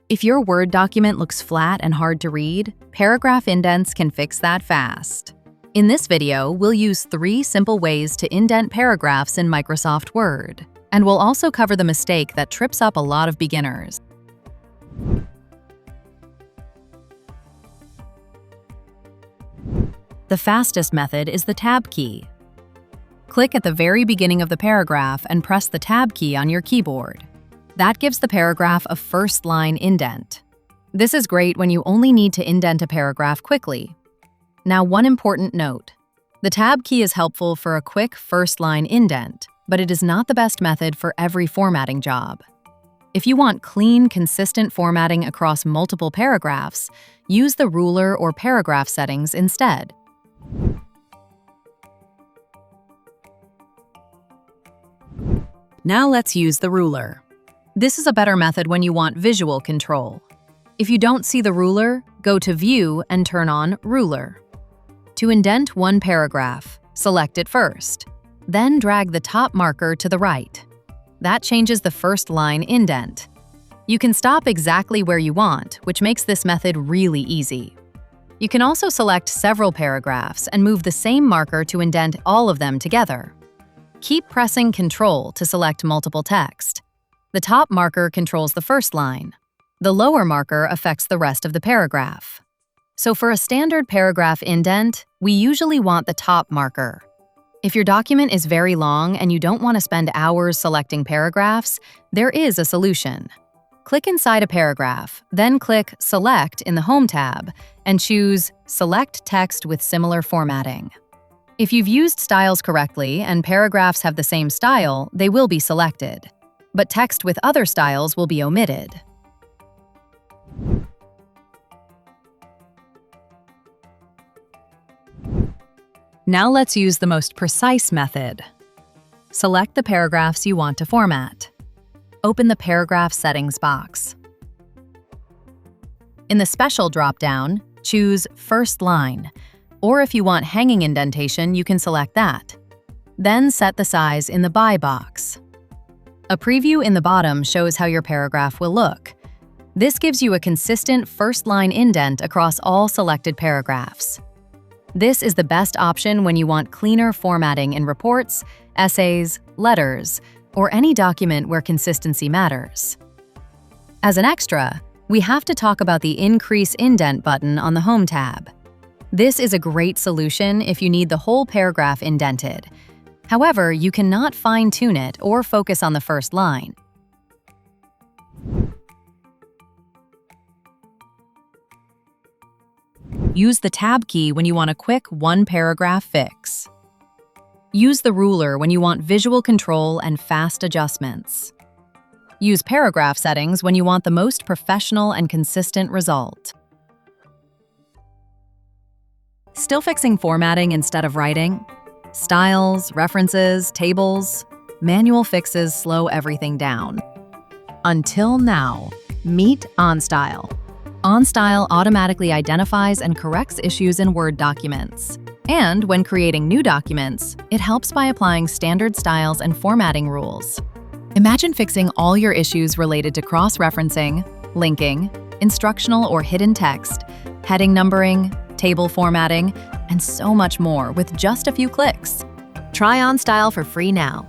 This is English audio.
If your Word document looks flat and hard to read, paragraph indents can fix that fast. In this video, we'll use 3 simple ways to indent paragraphs in Microsoft Word, and we'll also cover the mistake that trips up a lot of beginners. The fastest method is the Tab key. Click at the very beginning of the paragraph and press the Tab key on your keyboard. That gives the paragraph a first-line indent. This is great when you only need to indent a paragraph quickly. Now, one important note. The Tab key is helpful for a quick first-line indent, but it is not the best method for every formatting job. If you want clean, consistent formatting across multiple paragraphs, use the ruler or paragraph settings instead. Now let's use the ruler. This is a better method when you want visual control. If you don't see the ruler, go to View and turn on Ruler. To indent one paragraph, select it first. Then drag the top marker to the right. That changes the first line indent. You can stop exactly where you want, which makes this method really easy. You can also select several paragraphs and move the same marker to indent all of them together. Keep pressing Ctrl to select multiple text. The top marker controls the first line. The lower marker affects the rest of the paragraph. So for a standard paragraph indent, we usually want the top marker. If your document is very long and you don't want to spend hours selecting paragraphs, there is a solution. Click inside a paragraph, then click Select in the Home tab and choose Select Text with Similar Formatting. If you've used styles correctly and paragraphs have the same style, they will be selected. But text with other styles will be omitted. Now let's use the most precise method. Select the paragraphs you want to format. Open the Paragraph Settings box. In the Special drop-down, choose First Line, or if you want hanging indentation, you can select that. Then set the size in the By box. A preview in the bottom shows how your paragraph will look. This gives you a consistent first-line indent across all selected paragraphs. This is the best option when you want cleaner formatting in reports, essays, letters, or any document where consistency matters. As an extra, we have to talk about the Increase Indent button on the Home tab. This is a great solution if you need the whole paragraph indented. However, you cannot fine-tune it or focus on the first line. Use the Tab key when you want a quick one-paragraph fix. Use the ruler when you want visual control and fast adjustments. Use paragraph settings when you want the most professional and consistent result. Still fixing formatting instead of writing? Styles, references, tables, manual fixes slow everything down. Until now, meet OnStyle. OnStyle automatically identifies and corrects issues in Word documents. And when creating new documents, it helps by applying standard styles and formatting rules. Imagine fixing all your issues related to cross-referencing, linking, instructional or hidden text, heading numbering, table formatting, and so much more with just a few clicks. Try OnStyle for free now.